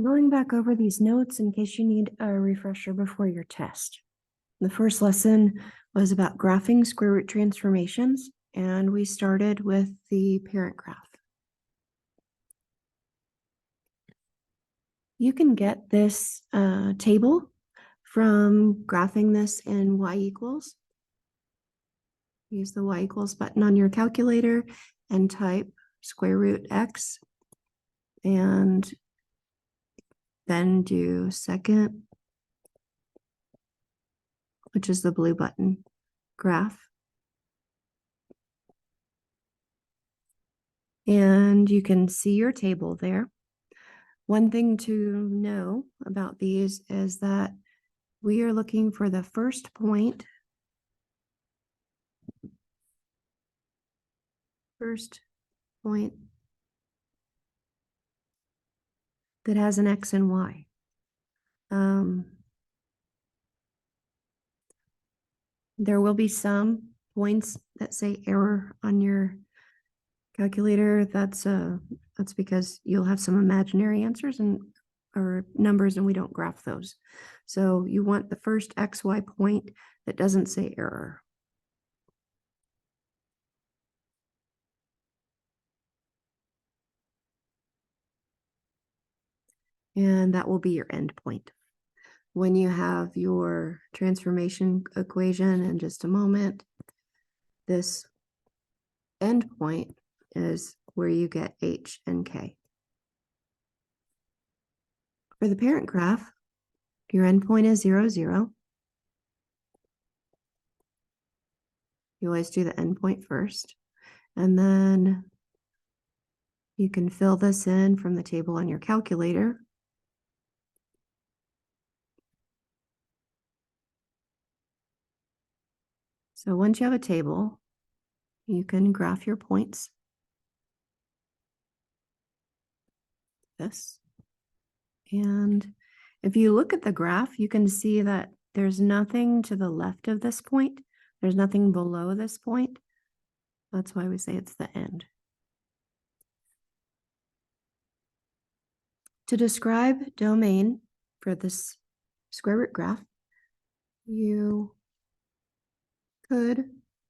Going back over these notes in case you need a refresher before your test. The first lesson was about graphing square root transformations, and we started with the parent graph. You can get this table from graphing this in y equals. Use the y equals button on your calculator and type square root x, and then do second, which is the blue button, graph. And you can see your table there. One thing to know about these is that we are looking for the first point, that has an x and y. There will be some points that say error on your calculator. That's because you'll have some imaginary answers or numbers, and we don't graph those. So you want the first XY point that doesn't say error. And that will be your end point. When you have your transformation equation in just a moment, this end point is where you get H and K. For the parent graph, your endpoint is 0, 0. You always do the endpoint first, and then you can fill this in from the table on your calculator. So once you have a table, you can graph your points. This. And if you look at the graph, you can see that there's nothing to the left of this point. There's nothing below this point. That's why we say it's the end. To describe domain for this square root graph, you could,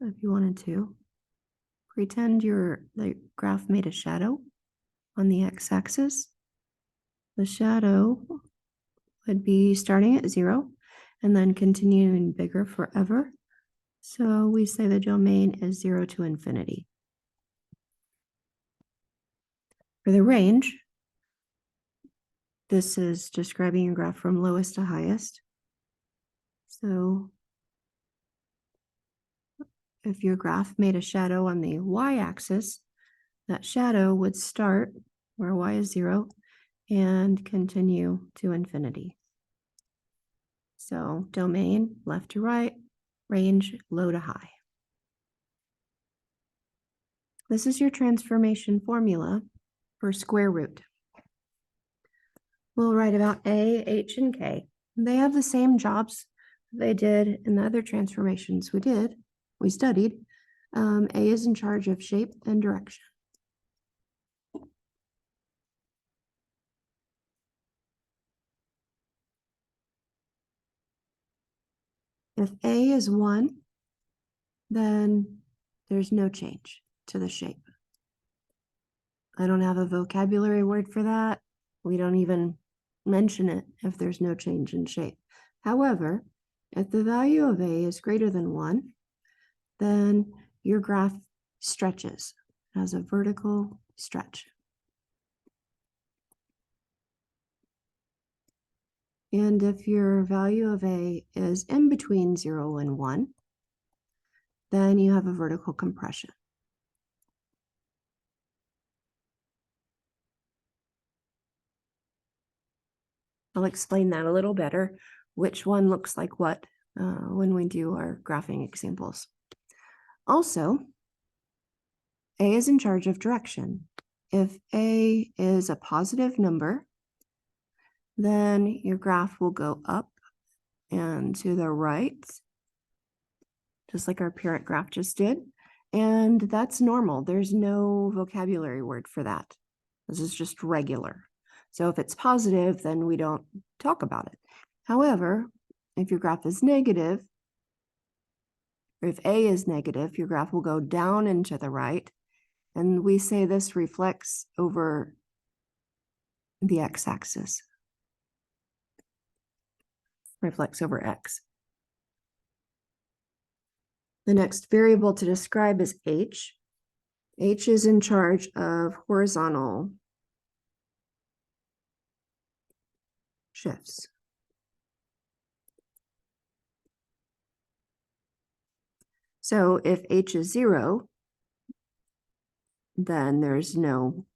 if you wanted to, pretend the graph made a shadow on the x-axis. The shadow would be starting at 0 and then continuing bigger forever. So we say the domain is 0 to infinity. For the range, this is describing a graph from lowest to highest. So if your graph made a shadow on the y-axis, that shadow would start where y is 0 and continue to infinity. So domain left to right, range low to high. This is your transformation formula for square root. We'll write about A, H, and K. They have the same jobs they did in the other transformations we studied. A is in charge of shape and direction. If A is 1, then there's no change to the shape. I don't have a vocabulary word for that. We don't even mention it if there's no change in shape. However, if the value of A is greater than 1, then your graph stretches, has a vertical stretch. And if your value of A is in between 0 and 1, then you have a vertical compression. I'll explain that a little better, which one looks like what when we do our graphing examples. Also, A is in charge of direction. If A is a positive number, then your graph will go up and to the right, just like our parent graph just did. And that's normal. There's no vocabulary word for that. This is just regular. So if it's positive, then we don't talk about it. However, if your graph is negative, or if A is negative, your graph will go down and to the right. And we say this reflects over the x-axis. Reflects over x. The next variable to describe is h. H is in charge of horizontal shifts. So if h is 0, then there's no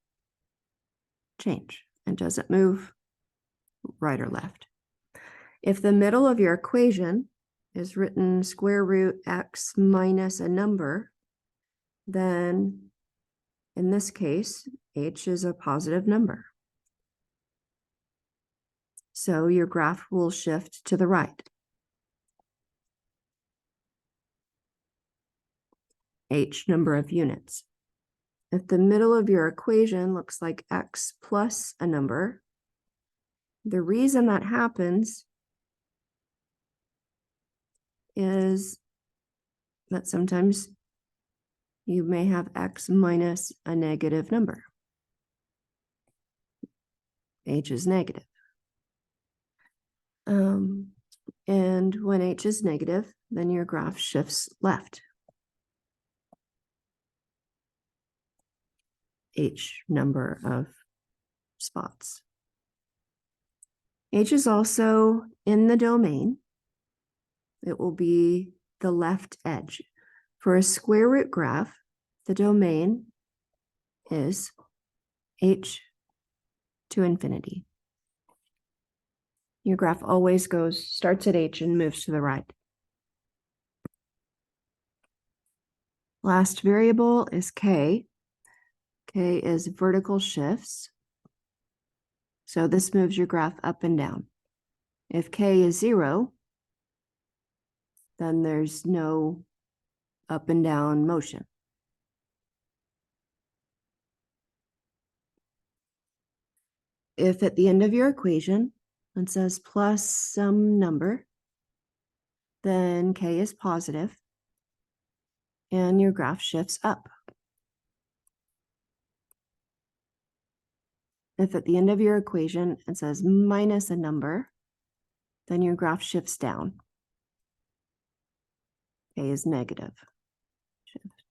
change. It doesn't move right or left. If the middle of your equation is written square root x minus a number, then in this case, h is a positive number. So your graph will shift to the right. H number of units. If the middle of your equation looks like x plus a number, the reason that happens is that sometimes you may have x minus a negative number. H is negative. And when h is negative, then your graph shifts left. H number of spots. H is also in the domain. It will be the left edge. For a square root graph, the domain is h to infinity. Your graph always starts at h and moves to the right. Last variable is k. K is vertical shifts. So this moves your graph up and down. If k is 0, then there's no up and down motion. If at the end of your equation it says plus some number, then k is positive and your graph shifts up. If at the end of your equation it says minus a number, then your graph shifts down. K is negative. Shift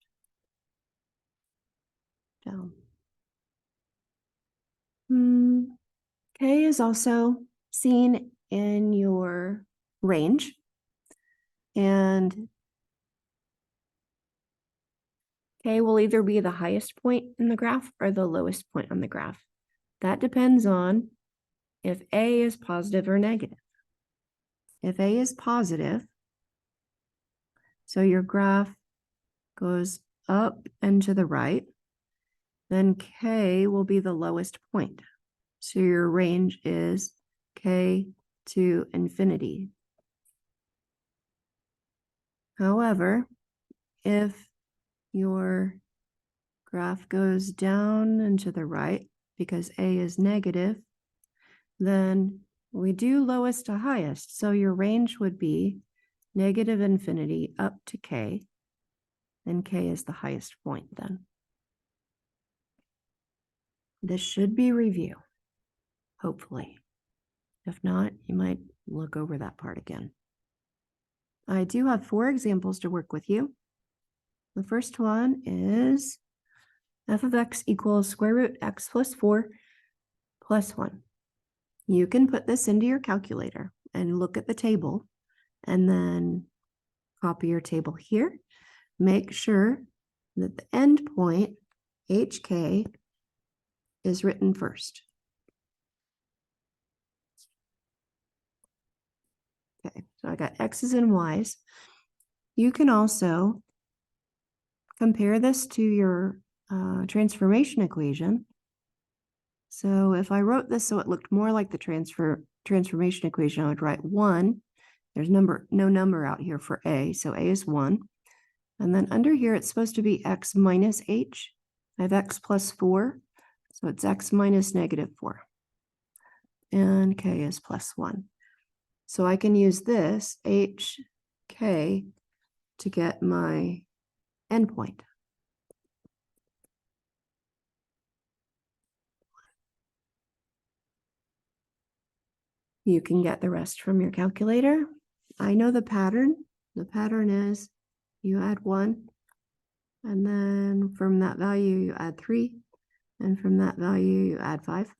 down. K is also seen in your range, and K will either be the highest point in the graph or the lowest point on the graph. That depends on if A is positive or negative. If A is positive, so your graph goes up and to the right, then K will be the lowest point. So your range is K to infinity. However, if your graph goes down and to the right because A is negative, then we do lowest to highest. So your range would be negative infinity up to K, and K is the highest point then. This should be review, hopefully. If not, you might look over that part again. I do have 4 examples to work with you. The first one is f of x equals square root x plus 4 plus 1. You can put this into your calculator and look at the table and then copy your table here. Make sure that the end point, hk, is written first. Okay, so I got x's and y's. You can also compare this to your transformation equation. So if I wrote this so it looked more like the transformation equation, I would write 1. There's no number out here for a, so a is 1. And then under here, it's supposed to be x minus h. I have x plus 4, so it's x minus negative 4. and k is +1. So I can use this hk to get my endpoint. You can get the rest from your calculator. I know the pattern. The pattern is you add 1, and then from that value you add 3, and from that value you add 5.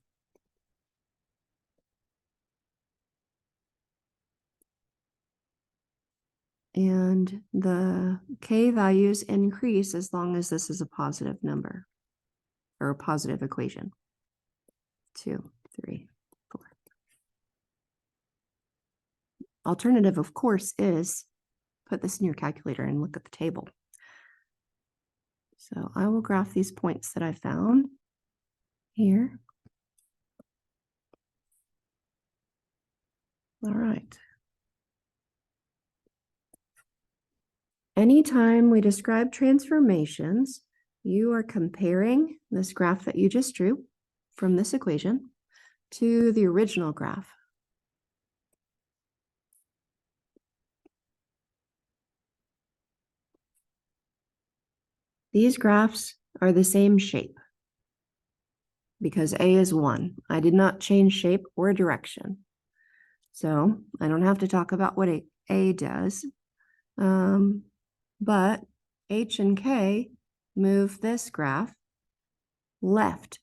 And the k values increase as long as this is a positive number or a positive equation. 2, 3, 4. Alternative, of course, is put this in your calculator and look at the table. So I will graph these points that I found here. All right. Anytime we describe transformations, you are comparing this graph that you just drew from this equation to the original graph. These graphs are the same shape because A is 1. I did not change shape or direction. So I don't have to talk about what A does. But H and K move this graph left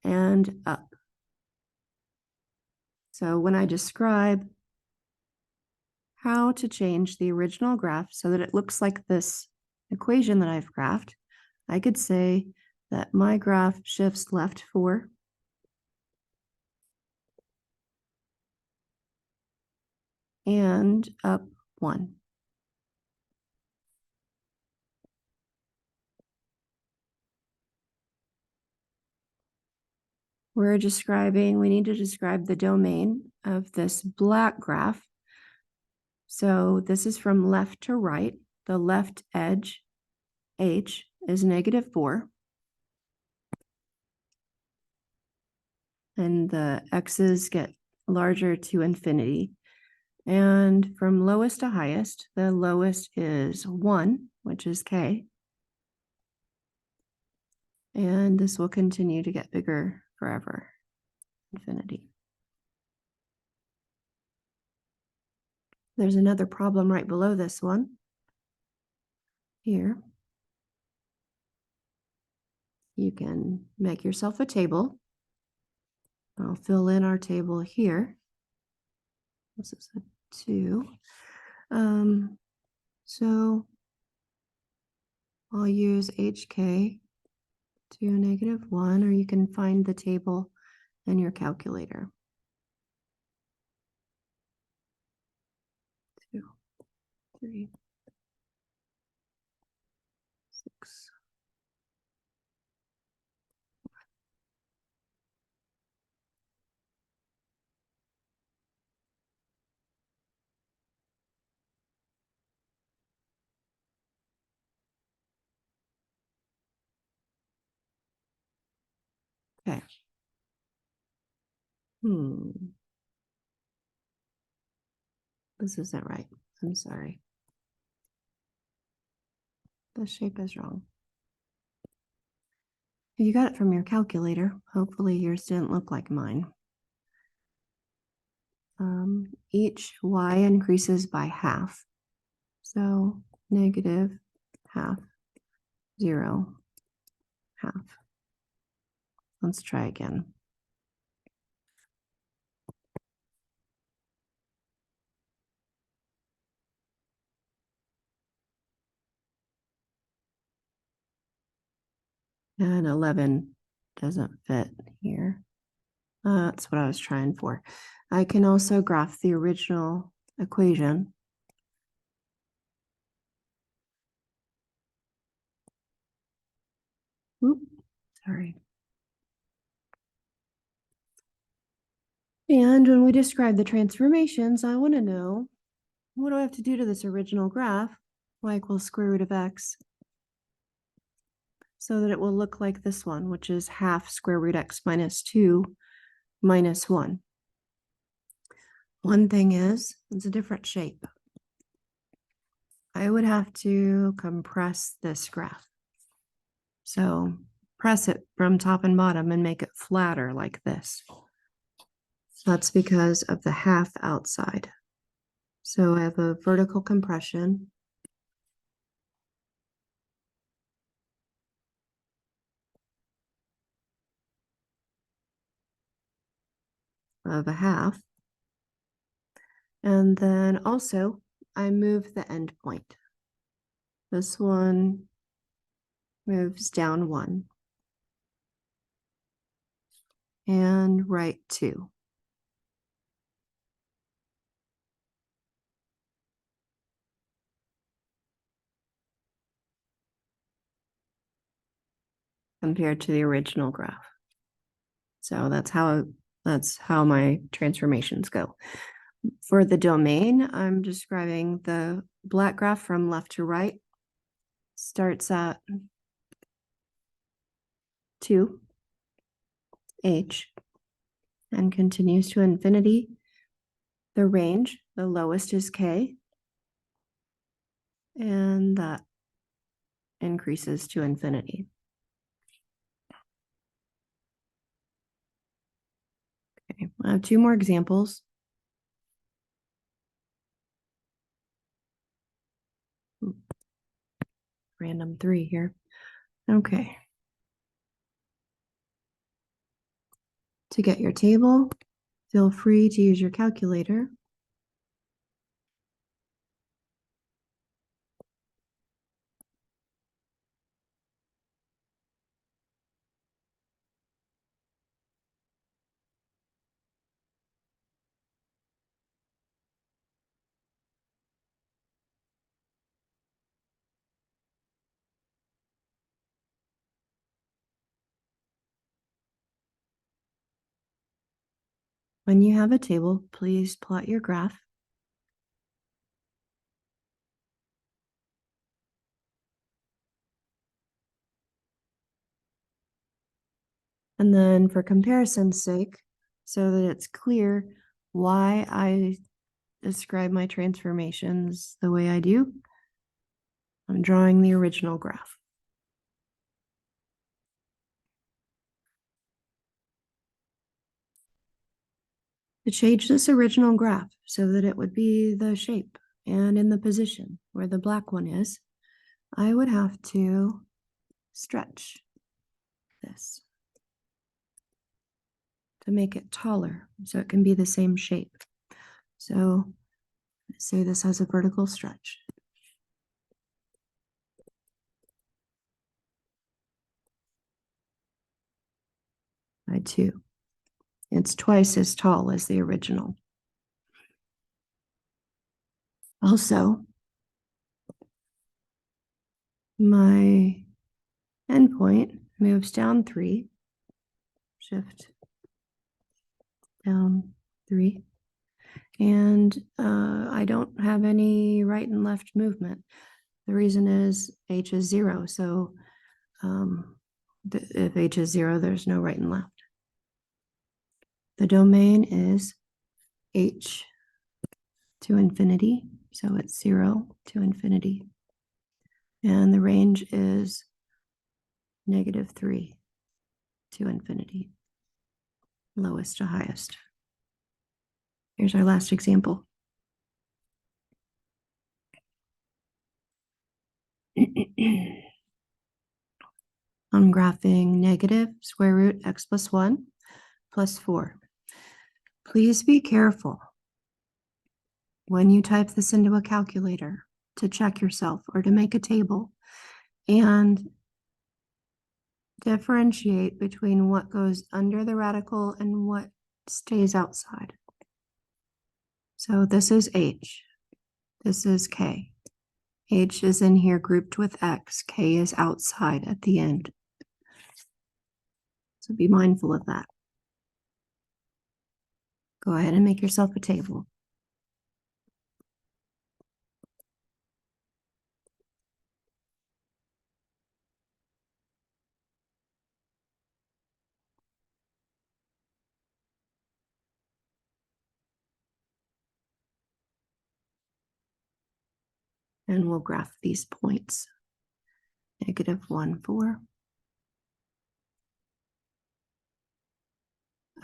and up. So when I describe how to change the original graph so that it looks like this equation that I've graphed, I could say that my graph shifts left 4 and up 1. We need to describe the domain of this black graph. So this is from left to right. The left edge, H, is -4. And the x's get larger to infinity. And from lowest to highest, the lowest is 1, which is k. And this will continue to get bigger forever, infinity. There's another problem right below this one. Here. You can make yourself a table. I'll fill in our table here. This is a 2. So I'll use HK to -1, or you can find the table in your calculator. 2, 3, 6. Okay. This isn't right. I'm sorry. The shape is wrong. You got it from your calculator. Hopefully yours didn't look like mine. Each y increases by half. So -half, 0, half. Let's try again. And 11 doesn't fit here. That's what I was trying for. I can also graph the original equation. Oop, sorry. And when we describe the transformations, I want to know, what do I have to do to this original graph? Y equals square root of x, so that it will look like this one, which is half square root x minus 2 minus 1. One thing is, it's a different shape. I would have to compress this graph. So press it from top and bottom and make it flatter like this. That's because of the half outside. So I have a vertical compression. Of a half. And then also I move the end point. This one moves down 1 and right 2. Compared to the original graph. So that's how my transformations go. For the domain, I'm describing the black graph from left to right. Starts at 2, h, and continues to infinity. The range, the lowest is k, and that increases to infinity. Okay, I have 2 more examples. Random 3 here. Okay. To get your table, feel free to use your calculator. When you have a table, please plot your graph. And then for comparison's sake, so that it's clear why I describe my transformations the way I do, I'm drawing the original graph. To change this original graph so that it would be the shape and in the position where the black one is, I would have to stretch this to make it taller so it can be the same shape. So say this has a vertical stretch. By 2. It's twice as tall as the original. Also, my endpoint moves down 3, shift down 3, and I don't have any right and left movement. The reason is h is 0, so if h is 0, there's no right and left. The domain is h to infinity, so it's 0 to infinity. And the range is -3 to infinity, lowest to highest. Here's our last example. I'm graphing negative square root x plus 1 plus 4. Please be careful when you type this into a calculator to check yourself or to make a table and differentiate between what goes under the radical and what stays outside. So this is h, this is k. H is in here grouped with x, k is outside at the end. So be mindful of that. Go ahead and make yourself a table. And we'll graph these points. -1, 4.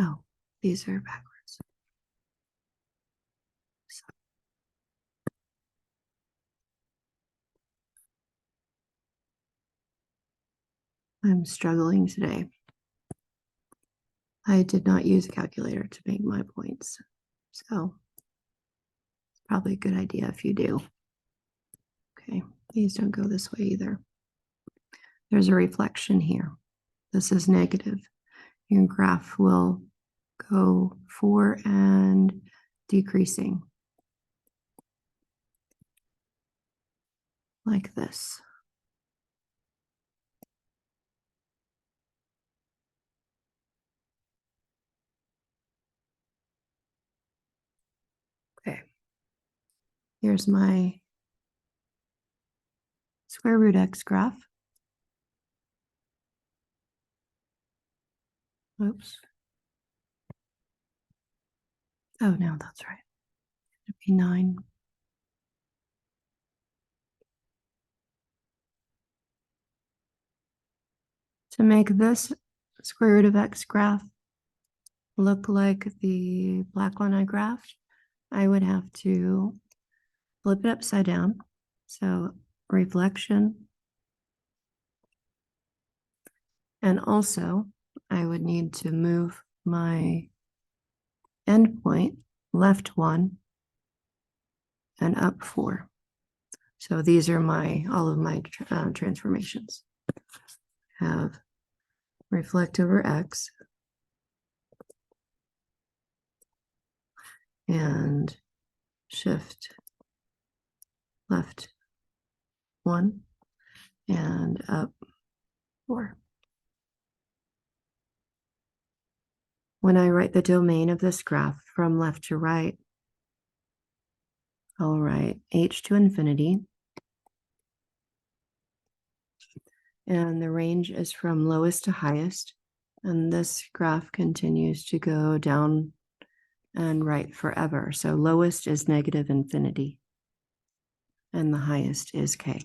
Oh, these are backwards. So I'm struggling today. I did not use a calculator to make my points. So it's probably a good idea if you do. Okay, these don't go this way either. There's a reflection here. This is negative. Your graph will go 4 and decreasing like this. Okay, here's my square root x graph. Oops. Oh, no, that's right. It'd be 9. To make this square root of x graph look like the black one I graphed, I would have to flip it upside down. So reflection. And also I would need to move my endpoint left 1 and up 4. So these are all of my transformations. Have reflect over x and shift left 1 and up 4. When I write the domain of this graph from left to right, I'll write h to infinity. And the range is from lowest to highest. And this graph continues to go down and right forever. So lowest is negative infinity. And the highest is k.